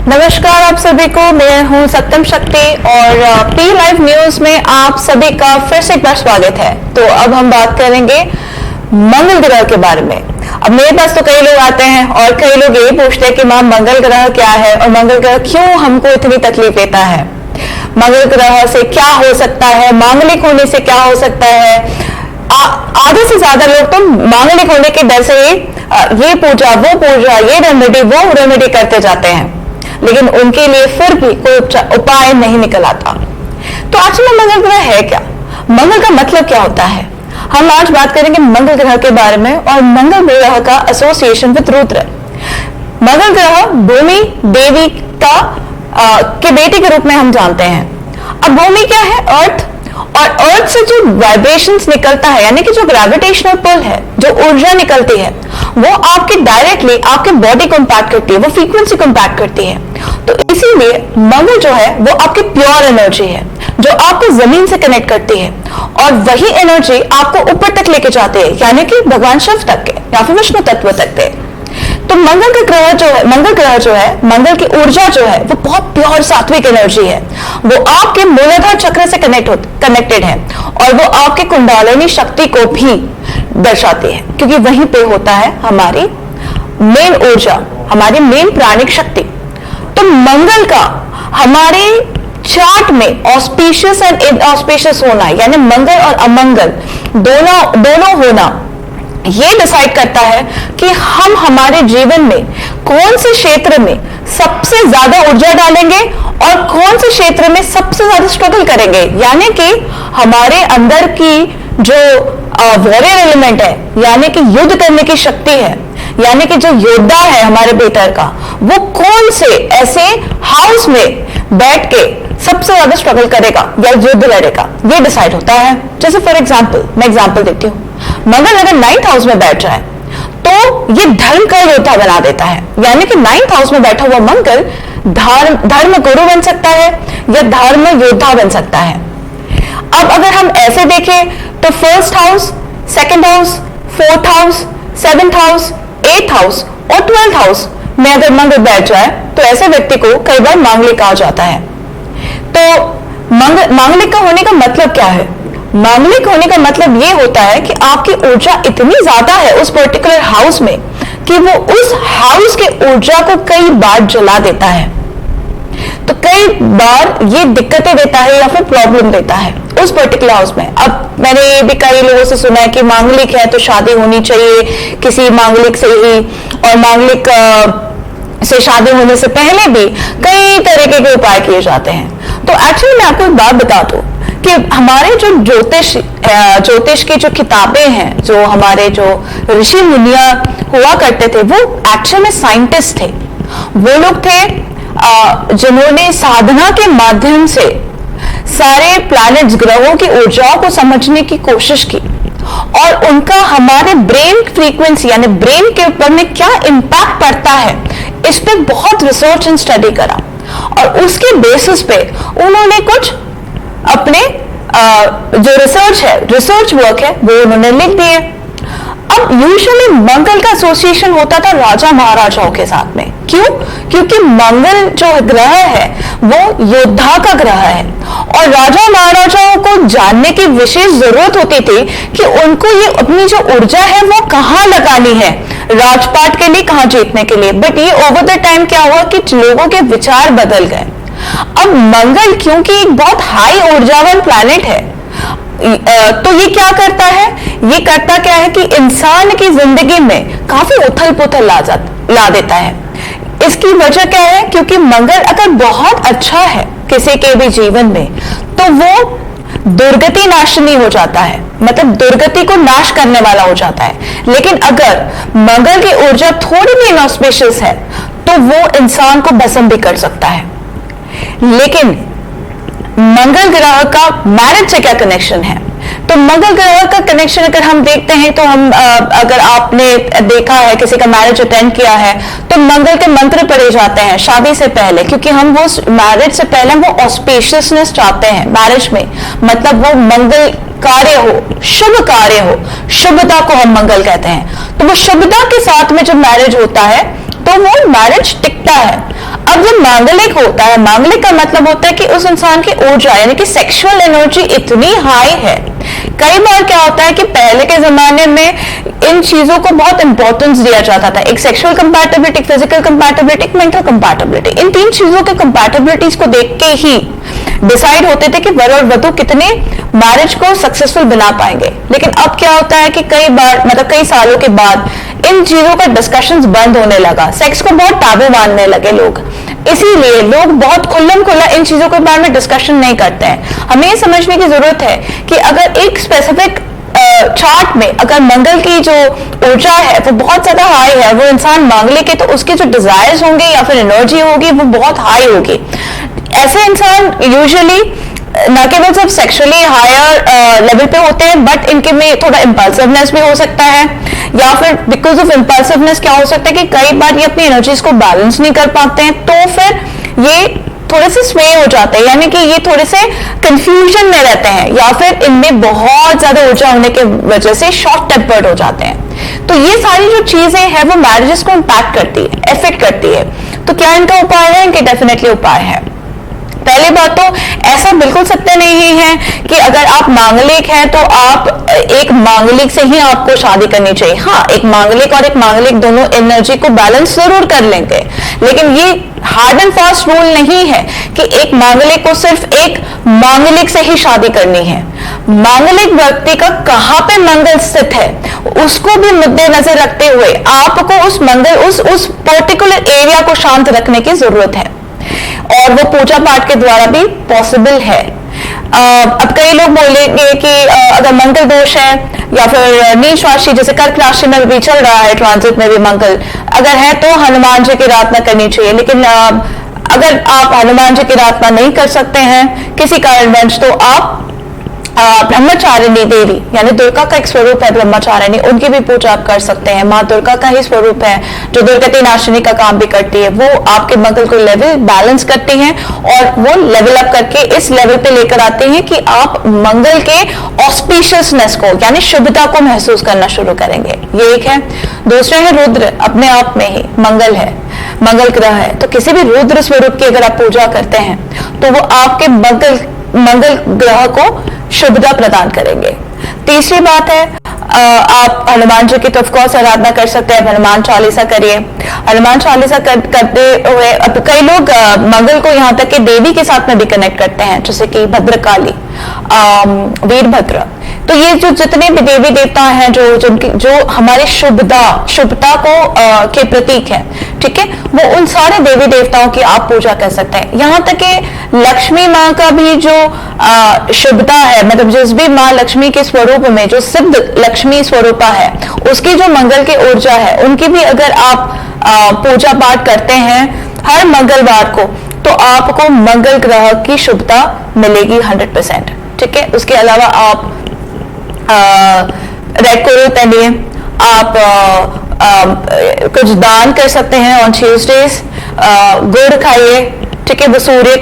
नमस्कार आप सभी को, मैं हूं सत्यम शक्ति और पी लाइव न्यूज में आप सभी का फिर से एक बार स्वागत है। तो अब हम बात करेंगे मंगल ग्रह के बारे में। अब मेरे पास तो कई लोग आते हैं और कई लोग यही पूछते हैं कि मां मंगल ग्रह क्या है और मंगल ग्रह क्यों हमको इतनी तकलीफ देता है, मंगल ग्रह से क्या हो सकता है, मांगलिक होने से क्या हो सकता है। आधे से ज्यादा लोग तो मांगलिक होने के डर से ही ये पूजा वो पूजा, ये रेमेडी वो रेमेडी करते जाते हैं, लेकिन उनके लिए फिर भी कोई उपाय नहीं निकल आता। तो आज में मंगल ग्रह है क्या, मंगल का मतलब क्या होता है, हम आज बात करेंगे मंगल ग्रह के बारे में और मंगल ग्रह का एसोसिएशन विद रुद्र। मंगल ग्रह भूमि देवी का के बेटे के रूप में हम जानते हैं। अब भूमि क्या है, अर्थ, और अर्थ से जो वाइब्रेशंस निकलता है यानी कि जो ग्रेविटेशनल पुल है, जो ऊर्जा निकलती है, वो आपके डायरेक्टली आपके बॉडी को इंपैक्ट करती है, वो फ्रीक्वेंसी को इंपैक्ट करती है। तो इसीलिए मंगल जो है वो आपकी प्योर एनर्जी है जो आपको जमीन से कनेक्ट करती है और वही एनर्जी आपको ऊपर तक लेके जाती है, यानी कि भगवान शिव तक के या फिर विष्णु तत्व तक के। तो मंगल का ग्रह जो है, मंगल ग्रह जो है, मंगल की ऊर्जा जो है वो बहुत प्योर सात्विक एनर्जी है। वो आपके मूलाधार चक्र से कनेक्टेड है और वो आपके कुंडलिनी शक्ति को भी दर्शाती है, क्योंकि वहीं पे होता है हमारी मेन ऊर्जा, हमारी मेन प्राणिक शक्ति। तो मंगल का हमारे चार्ट में ऑस्पिशियस एंड इनऑस्पिशियस होना, यानी मंगल और अमंगल दोनों होना, ये डिसाइड करता है कि हम हमारे जीवन में कौन से क्षेत्र में सबसे ज्यादा ऊर्जा डालेंगे और कौन से क्षेत्र में सबसे ज्यादा स्ट्रगल करेंगे। यानी कि हमारे अंदर की जो वॉरियर एलिमेंट है, यानी कि युद्ध करने की शक्ति है, यानी कि जो योद्धा है हमारे भीतर का, वो कौन से ऐसे हाउस में बैठ के सबसे ज्यादा स्ट्रगल करेगा या युद्ध लड़ेगा, ये डिसाइड होता है। जैसे फॉर एग्जाम्पल, मैं एग्जाम्पल देती हूँ, मंगल अगर 9th हाउस में बैठ जाए तो ये धर्म का योद्धा बना देता है, यानी कि 9th हाउस में बैठा हुआ मंगल धर्म गुरु बन सकता है या धर्म योद्धा बन सकता है। अब अगर हम ऐसे देखें तो 1st house, 2nd house, 4th house, 7th house, 8th house और 12th हाउस में अगर मंगल बैठ जाए तो ऐसे व्यक्ति को कई बार मांगलिक कहा जाता है। तो मांगलिक का होने का मतलब क्या है? मांगलिक होने का मतलब यह होता है कि आपकी ऊर्जा इतनी ज्यादा है उस पर्टिकुलर हाउस में कि वो उस हाउस के ऊर्जा को कई बार जला देता है। तो कई बार ये दिक्कतें देता है या फिर प्रॉब्लम देता है उस पर्टिकुलर हाउस में। अब मैंने भी कई लोगों से सुना है कि मांगलिक है तो शादी होनी चाहिए किसी मांगलिक से ही, और मांगलिक से शादी होने से पहले भी कई तरीके के उपाय किए जाते हैं। तो एक्चुअली मैं आपको एक बात बता दूं कि हमारे जो ज्योतिष की जो किताबें हैं, जो हमारे जो ऋषि मुनिया हुआ करते थे, वो एक्चुअल में साइंटिस्ट थे। वो लोग थे जिन्होंने साधना के माध्यम से सारे प्लैनेट्स, ग्रहों की ऊर्जाओं को समझने की कोशिश की और उनका हमारे ब्रेन फ्रीक्वेंसी यानी ब्रेन के ऊपर में क्या इम्पैक्ट पड़ता है, इस पे बहुत रिसर्च एंड स्टडी करा और उसके बेसिस पे उन्होंने कुछ अपने जो रिसर्च वर्क है वो उन्होंने लिख दिए। अब यूजुअली मंगल का एसोसिएशन होता था राजा महाराजाओं के साथ में। क्यों? क्योंकि मंगल जो ग्रह है वो योद्धा का ग्रह है और राजा महाराजाओं को जानने की विशेष जरूरत होती थी कि उनको ये अपनी जो ऊर्जा है वो कहाँ लगानी है, राजपाट के लिए, कहाँ जीतने के लिए। बट ये ओवर द टाइम क्या हुआ कि लोगों के विचार बदल गए। अब मंगल क्योंकि एक बहुत हाई ऊर्जावान प्लैनेट है, तो ये क्या करता है, ये करता क्या है कि इंसान की जिंदगी में काफी उथल पुथल ला देता है। इसकी वजह क्या है? क्योंकि मंगल अगर बहुत अच्छा है किसी के भी जीवन में तो वो दुर्गति नाशनी हो जाता है, मतलब दुर्गति को नाश करने वाला हो जाता है। लेकिन अगर मंगल की ऊर्जा थोड़ी भी इनऑस्पिशियस है तो वो इंसान को भस्म भी कर सकता है। लेकिन मंगल ग्रह का मैरिज से क्या कनेक्शन है? तो मंगल ग्रह का कनेक्शन अगर हम देखते हैं तो हम अगर आपने देखा है किसी का मैरिज अटेंड किया है तो मंगल के मंत्र पढ़े जाते हैं शादी से पहले, क्योंकि हम वो मैरिज से पहले वो ऑस्पिशियसनेस चाहते हैं मैरिज में, मतलब वो मंगल कार्य हो, शुभ कार्य हो, शुभता को हम मंगल कहते हैं। तो वो शुभता के साथ में जब मैरिज होता है तो वो मैरिज टिकता है। अब जब मांगलिक होता है, मांगलिक का मतलब होता है कि उस इंसान की ऊर्जा यानी कि सेक्सुअल एनर्जी इतनी हाई है। कई बार क्या होता है कि पहले के जमाने में इन चीजों को बहुत इंपॉर्टेंस दिया जाता था, एक सेक्सुअल कंपैटिबिलिटी, फिजिकल कंपैटिबिलिटी, एक मेंटल कंपैटिबिलिटी। इन 3 चीजों के कंपैटिबिलिटीज को देख के ही डिसाइड होते थे कि वर और वधू कितने मैरिज को सक्सेसफुल बना पाएंगे। लेकिन अब क्या होता है कि कई बार मतलब कई सालों के बाद इन चीजों का डिस्कशंस बंद होने लगा, सेक्स को बहुत टाबू मानने लगे लोग, इसीलिए लोग बहुत खुल्लम खुल्ला इन चीजों के बारे में डिस्कशन नहीं करते हैं। हमें ये समझने की जरूरत है कि अगर एक स्पेसिफिक चार्ट में अगर मंगल की जो ऊर्जा है वो बहुत ज्यादा हाई है, वो इंसान मांगलिक है, तो उसके जो डिजायर्स होंगे या फिर एनर्जी होगी वो बहुत हाई होगी। ऐसे इंसान यूजुअली न केवल सब सेक्सुअली हायर लेवल पे होते हैं, बट इनके में थोड़ा इम्पल्सिवनेस भी हो सकता है, या फिर बिकॉज ऑफ इम्पल्सिवनेस क्या हो सकता है कि कई बार ये अपनी एनर्जीज को बैलेंस नहीं कर पाते हैं, तो फिर ये थोड़े से स्वे हो जाते हैं, यानी कि ये थोड़े से कंफ्यूजन में रहते हैं, या फिर इनमें बहुत ज्यादा ऊर्जा होने की वजह से शॉर्ट टेम्पर्ड हो जाते हैं। तो ये सारी जो चीजें हैं वो मैरिजेस को इम्पैक्ट करती है, इफेक्ट करती है। तो क्या इनका उपाय है? इनके डेफिनेटली उपाय है। पहली बात तो ऐसा बिल्कुल सत्य नहीं है कि अगर आप मांगलिक हैं तो आप एक मांगलिक से ही आपको शादी करनी चाहिए। हाँ, एक मांगलिक और एक मांगलिक दोनों एनर्जी को बैलेंस जरूर कर लेंगे, लेकिन ये हार्ड एंड फास्ट रूल नहीं है कि एक मांगलिक को सिर्फ एक मांगलिक से ही शादी करनी है। मांगलिक व्यक्ति का कहाँ पे मंगल स्थित है उसको भी मद्देनजर रखते हुए आपको उस मंगल उस पर्टिकुलर एरिया को शांत रखने की जरूरत है, और वो पूजा पाठ के द्वारा भी पॉसिबल है। अब कई लोग बोलेंगे कि अगर मंगल दोष है या फिर नीच राशि जैसे कर्क राशि में भी चल रहा है, ट्रांजिट में भी मंगल अगर है, तो हनुमान जी की आराधना करनी चाहिए। लेकिन अगर आप हनुमान जी की आराधना नहीं कर सकते हैं किसी कारणवश, तो आप ब्रह्मचारिणी देवी यानी दुर्गा का एक स्वरूप है ब्रह्मचारिणी, उनकी भी पूजा आप कर सकते हैं। माँ दुर्गा का ही स्वरूप है जो दुर्गति नाशिनी का काम भी करती है। वो आपके मंगल को लेवल बैलेंस करती हैं और वो लेवल अप करके इस लेवल पे लेकर आते हैं कि आप मंगल के ऑस्पिशियसनेस को यानी शुभता को महसूस करना शुरू करेंगे। ये एक है। दूसरे है रुद्र, अपने आप में ही मंगल है, मंगल ग्रह है, तो किसी भी रुद्र स्वरूप की अगर आप पूजा करते हैं तो वो आपके मंगल ग्रह को शुभता प्रदान करेंगे। तीसरी बात है, आप हनुमान जी की तो ऑफकोर्स आराधना कर सकते हैं, हनुमान चालीसा करिए। हनुमान चालीसा करते हुए अब कई लोग मंगल को यहाँ तक कि देवी के साथ में भी कनेक्ट करते हैं, जैसे कि भद्रकाली, वीरभद्र। तो ये जो जितने भी देवी देवता हैं जो हमारे शुभता को के प्रतीक है, ठीक है, वो उन सारे देवी देवताओं की आप पूजा कर सकते हैं। यहाँ तक कि लक्ष्मी माँ का भी जो शुभता है, मतलब जिस भी माँ लक्ष्मी के स्वरूप में जो सिद्ध लक्ष्मी स्वरूपा है उसकी जो मंगल की ऊर्जा है, उनकी भी अगर आप पूजा पाठ करते हैं हर मंगलवार को, तो आपको मंगल ग्रह की शुभता मिलेगी 100%। ठीक है, उसके अलावा आप रेड कोरल पहनिए, आप कुछ दान कर सकते हैं ऑन ट्यूजडेज, गुड़ खाइए। ठीक है, वो सूर्य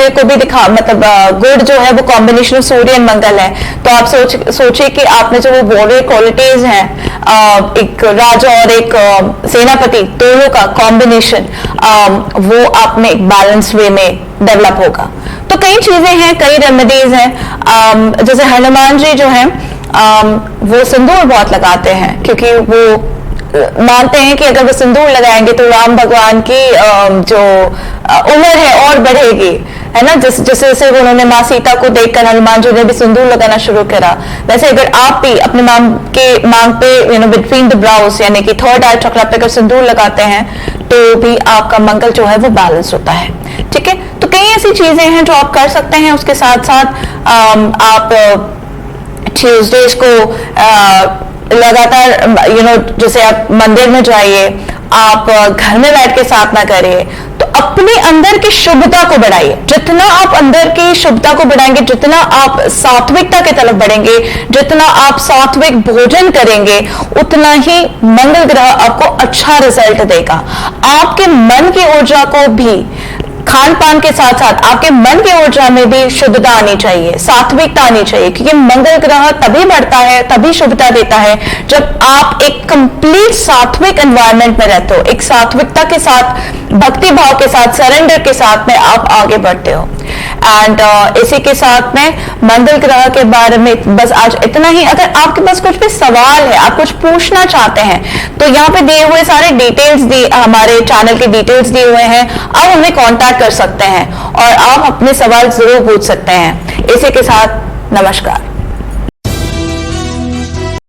को भी दिखा, मतलब गुड़ जो है वो कॉम्बिनेशन सूर्य एंड मंगल है। तो आप सोचिए कि आपने जो वो वॉरियर क्वालिटीज हैं, एक राजा और एक सेनापति, दोनों का कॉम्बिनेशन वो आप में एक बैलेंस वे में डेवलप होगा। तो कई चीजें हैं, कई रेमेडीज हैं। जैसे हनुमान जी जो हैं वो सिंदूर बहुत लगाते हैं, क्योंकि वो मानते हैं कि अगर वो सिंदूर लगाएंगे तो राम भगवान की जो उम्र है और बढ़ेगी, है ना। जैसे उन्होंने माँ सीता को देखकर हनुमान जी ने भी सिंदूर लगाना शुरू करा, वैसे अगर आप भी अपने मांग पे बिटवीन द ब्राउज यानी कि थर्ड आई चक्र पे अगर सिंदूर लगाते हैं तो भी आपका मंगल जो है वो बैलेंस होता है। ठीक है, तो कई ऐसी चीजें हैं जो आप कर सकते हैं। उसके साथ साथ आप ट्यूजडेज को लगातार जैसे आप मंदिर में जाइए, आप घर में बैठ के साधना करिए, तो अपने अंदर की शुभता को बढ़ाइए। जितना आप अंदर की शुभता को बढ़ाएंगे, जितना आप सात्विकता की तरफ बढ़ेंगे, जितना आप सात्विक भोजन करेंगे, उतना ही मंगल ग्रह आपको अच्छा रिजल्ट देगा। आपके मन की ऊर्जा को भी खान पान के साथ साथ आपके मन की ऊर्जा में भी शुद्धता आनी चाहिए, सात्विकता आनी चाहिए, क्योंकि मंगल ग्रह तभी बढ़ता है, तभी शुभता देता है जब आप एक कंप्लीट सात्विक एनवायरनमेंट में रहते हो, एक सात्विकता के साथ, भक्ति भाव के साथ, सरेंडर के साथ में आप आगे बढ़ते हो। एंड इसी के साथ में मंगल ग्रह के बारे में बस आज इतना ही। अगर आपके पास कुछ भी सवाल है, आप कुछ पूछना चाहते हैं, तो यहाँ पे दिए हुए सारे डिटेल्स हमारे चैनल के डिटेल्स दिए हुए हैं, आप हमें कांटेक्ट कर सकते हैं और आप अपने सवाल जरूर पूछ सकते हैं। इसी के साथ नमस्कार।